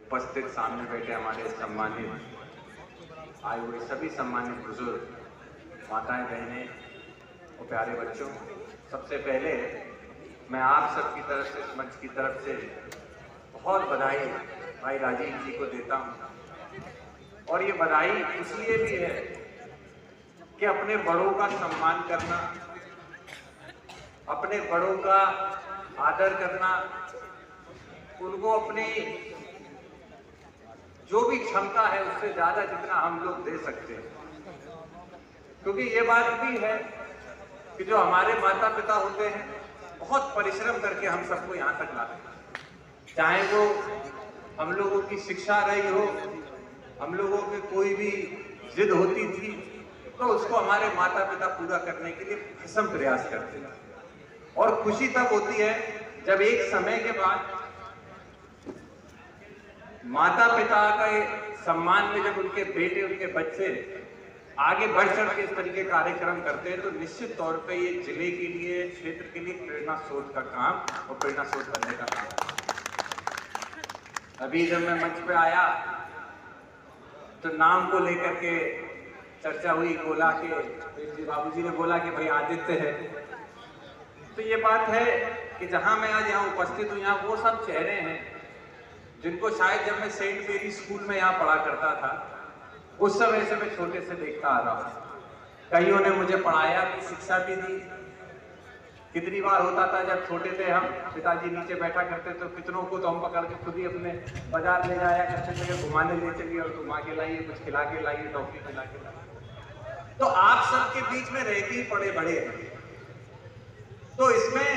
उपस्थित सामने बैठे हमारे सम्मानित आए हुए सभी सम्मानित बुजुर्ग, माताएं, बहनें और प्यारे बच्चों, सबसे पहले मैं आप सबकी तरफ से, इस मंच की तरफ से बहुत बधाई भाई राजीव जी को देता हूं। और ये बधाई इसलिए भी है कि अपने बड़ों का सम्मान करना, अपने बड़ों का आदर करना, उनको अपनी जो भी क्षमता है उससे ज्यादा जितना हम लोग दे सकते हैं। क्योंकि ये बात भी है कि जो हमारे माता पिता होते हैं बहुत परिश्रम करके हम सबको यहाँ तक लाते हैं। चाहे वो हम लोगों की शिक्षा रही हो, हम लोगों की कोई भी जिद होती थी तो उसको हमारे माता पिता पूरा करने के लिए भीषण प्रयास करते हैं। और खुशी तब होती है जब एक समय के बाद माता पिता के सम्मान में जब उनके बेटे, उनके बच्चे आगे बढ़ चढ़ के इस तरीके कार्यक्रम करते हैं तो निश्चित तौर पे ये जिले के लिए, क्षेत्र के लिए प्रेरणा स्रोत का काम और प्रेरणा स्रोत बनने का काम। अभी जब मैं मंच पे आया तो नाम को लेकर के चर्चा हुई, बोला कि बाबूजी ने बोला कि भाई आदित्य है। तो ये बात है कि जहां मैं आज यहाँ उपस्थित हूँ, यहाँ वो सब चेहरे हैं जिनको शायद जब मैं सेंट मेरी स्कूल में यहाँ पढ़ा करता था उस समय से मैं छोटे से देखता आ रहा हूँ। कईयों ने मुझे पढ़ाया भी, शिक्षा भी दी। कितनी बार होता था जब छोटे थे हम, पिताजी नीचे बैठा करते तो कितनों को तो हम पकड़ के खुद ही अपने बाजार ले जाया करते थे, घुमाने ले चलिए और घुमा के लाइए, कुछ खिला के लाइए, टॉफी खिला के लाइए। तो आप सबके बीच में रह के ही पड़े बड़े हैं। तो इसमें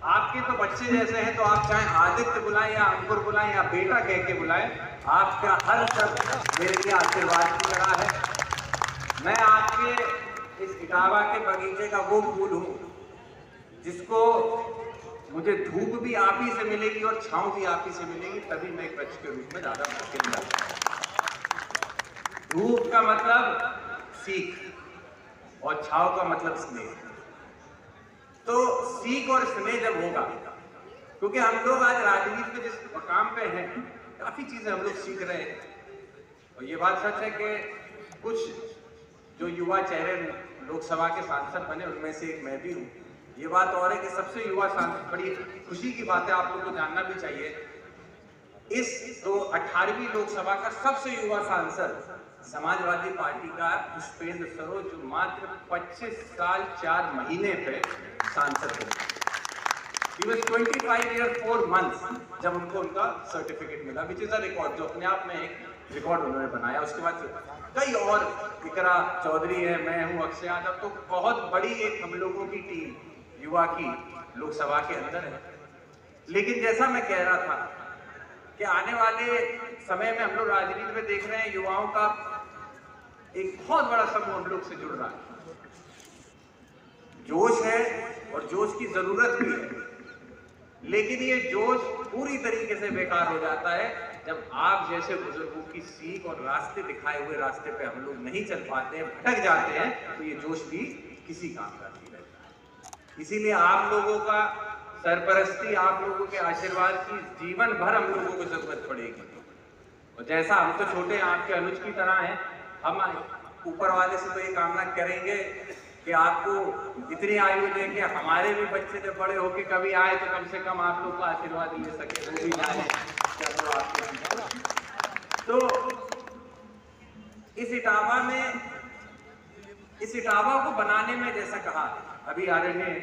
आपके तो बच्चे जैसे हैं तो आप चाहे आदित्य बुलाएं या अंकुर बुलाएं या बेटा कह के बुलाएं, आपका हर शब्द मेरे लिए आशीर्वाद की तरह है। मैं आपके इस इटावा के बगीचे का वो फूल हूं जिसको मुझे धूप भी आप ही से मिलेगी और छांव भी आप ही से मिलेगी, तभी मैं एक वृक्ष के रूप में ज्यादा मुश्किल लगता है। धूप का मतलब सीख और छांव का मतलब स्नेह। तो सीख और स्नेह जब होगा, क्योंकि हम लोग आज राजनीति में जिस मकाम पे हैं काफी चीजें हम लोग सीख रहे हैं। और ये बात सच है कि कुछ जो युवा चेहरे लोकसभा के सांसद बने उनमें से एक मैं भी हूँ। ये बात और है कि सबसे युवा सांसद, बड़ी खुशी की बात है, आप लोग को जानना भी चाहिए, इस 18वीं लोकसभा का सबसे युवा सांसद समाजवादी पार्टी का पुष्पेंद्र सरोज, जो मात्र 25 साल 4 महीने पे सांसद थे। He was 25 years 4 months जब उनको उनका सर्टिफिकेट मिला, विच इज अ रिकॉर्ड, जो अपने आप में एक रिकॉर्ड उन्होंने बनाया। उसके बाद कई और, इकरा चौधरी है, मैं हूँ, अक्षय यादव, तो बहुत बड़ी एक हम लोगों की टीम युवा की लोकसभा के अंदर है। लेकिन जैसा मैं कह रहा था कि आने वाले समय में हम लोग राजनीति में देख रहे हैं युवाओं का एक बहुत बड़ा समूह हम लोग से जुड़ रहा है। जोश है और जोश की जरूरत भी है, लेकिन ये जोश पूरी तरीके से बेकार हो जाता है जब आप जैसे बुजुर्गों की सीख और रास्ते दिखाए हुए रास्ते पे हम लोग नहीं चल पाते हैं, भटक जाते हैं, तो ये जोश भी किसी काम का नहीं रहता। इसीलिए आप लोगों का सरपरस्ती, आप लोगों के आशीर्वाद की जीवन भर हम लोगों को जरूरत पड़ेगी। और जैसा हम तो छोटे आपके अनुज की तरह हैं, हम ऊपर वाले से तो ये कामना करेंगे कि आपको इतनी आयु दे कि हमारे भी बच्चे जब बड़े होके कभी आए तो कम से कम आप लोग का आशीर्वाद ले सके, वो भी जाने तो आपके। तो इस इटावा को बनाने में, जैसा कहा अभी आदरणीय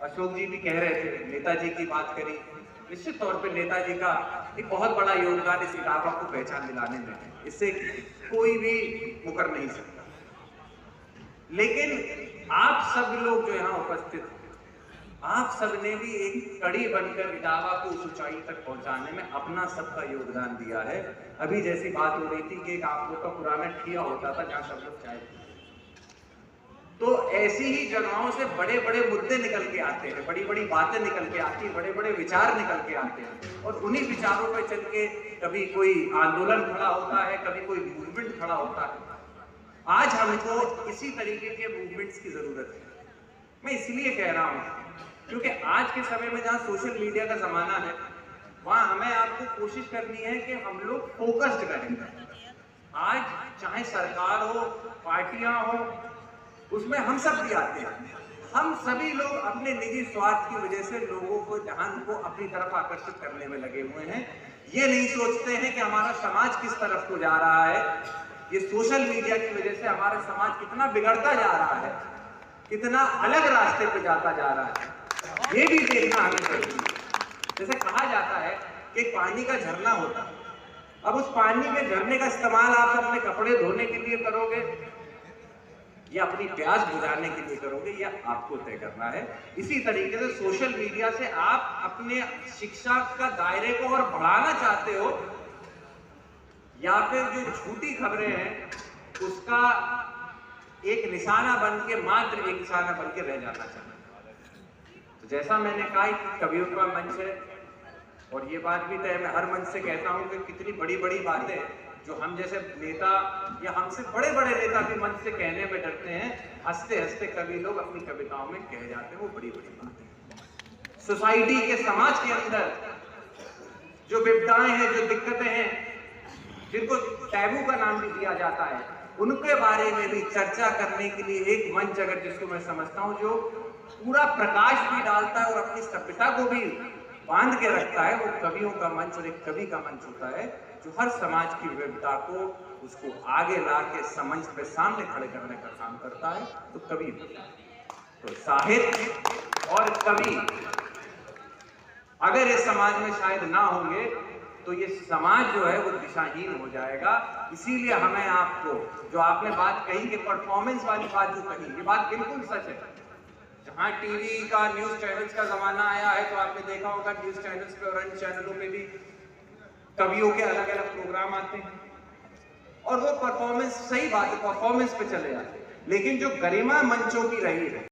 अशोक जी भी कह रहे थे, नेताजी की बात करी, निश्चित तौर पे नेताजी का एक बहुत बड़ा योगदान इस इटावा को पहचान दिलाने में है, इससे कोई भी मुकर नहीं सकता। लेकिन आप सब लोग जो यहाँ उपस्थित हैं, आप सब ने भी एक कड़ी बनकर इटावा को उस ऊंचाई तक पहुंचाने में अपना सबका योगदान दिया है। अभी जैसी बात हो रही थी कि एक आप लोग का पुराना ठिया होता था जहां सब लोग चाय, तो ऐसी ही जगहों से बड़े बड़े मुद्दे निकल के आते हैं, बड़ी बड़ी बातें निकल के आती हैं, बड़े बड़े विचार निकल के आते हैं, और उन्हीं विचारों पर चल के कभी कोई आंदोलन खड़ा होता है, कभी कोई मूवमेंट खड़ा होता है। आज हमको इसी तरीके के मूवमेंट्स की जरूरत है। मैं इसलिए कह रहा हूं क्योंकि आज के समय में जहां सोशल मीडिया का जमाना है, वहां हमें आपको कोशिश करनी है कि हम लोग फोकस्ड रहेंगे। आज चाहे सरकार हो, पार्टियां हो, उसमें हम सब भी आते हैं। हम सभी लोग अपने निजी स्वार्थ की वजह से लोगों को, ध्यान को अपनी तरफ आकर्षित करने में लगे हुए हैं। ये नहीं सोचते हैं कि हमारा समाज किस तरफ को जा रहा है। ये सोशल मीडिया की वजह से हमारा समाज कितना बिगड़ता जा रहा है, कितना अलग रास्ते पे जाता जा रहा है, ये भी देखना हमें जरूरी है। जैसे कहा जाता है कि पानी का झरना होता है, अब उस पानी के झरने का इस्तेमाल आप अपने कपड़े धोने के लिए करोगे या अपनी प्यास बुझाने के लिए करोगे, या आपको तय करना है। इसी तरीके से सोशल मीडिया से आप अपने शिक्षा का दायरे को और बढ़ाना चाहते हो, या फिर जो झूठी खबरें हैं उसका एक निशाना बन के, मात्र एक निशाना बन के रह जाना चाहते हो। तो जैसा मैंने कहा कि कवियों का मंच है, और ये बात भी तय मैं हर मंच से कहता हूं कि कितनी बड़ी बड़ी बातें जो हम जैसे नेता या हमसे बड़े बड़े नेता भी मंच से कहने में डरते हैं, हंसते हंसते कवि लोग अपनी कविताओं में कह जाते हैं वो बड़ी बड़ी बातें। सोसाइटी के, समाज के अंदर जो विपदाएं हैं, जो दिक्कतें हैं, जिनको टैबू का नाम भी दिया जाता है, उनके बारे में भी चर्चा करने के लिए एक मंच, अगर जिसको मैं समझता हूं जो पूरा प्रकाश भी डालता है और अपनी सभ्यता को भी बांध के रखता है, वो कवियों का मंच और एक कवि का मंच होता है, जो हर समाज की विविधता को, उसको आगे ला के समझ पे सामने खड़े करने का काम करता है, तो कवि होता है। तो साहित्य और कवि अगर इस समाज में शायद ना होंगे तो ये समाज जो है वो दिशाहीन हो जाएगा। इसीलिए हमें आपको, जो आपने बात कही कि परफॉर्मेंस वाली बात जो कही, ये बात बिल्कुल सच है। जहां टीवी का, न्यूज चैनल्स का जमाना आया है, तो आपने देखा होगा न्यूज चैनल्स पे और अन्य चैनलों पे भी कवियों के अलग अलग प्रोग्राम आते हैं, और वो परफॉर्मेंस, सही बात है, परफॉर्मेंस पे चले जाते हैं। लेकिन जो गरिमा मंचों की रही है,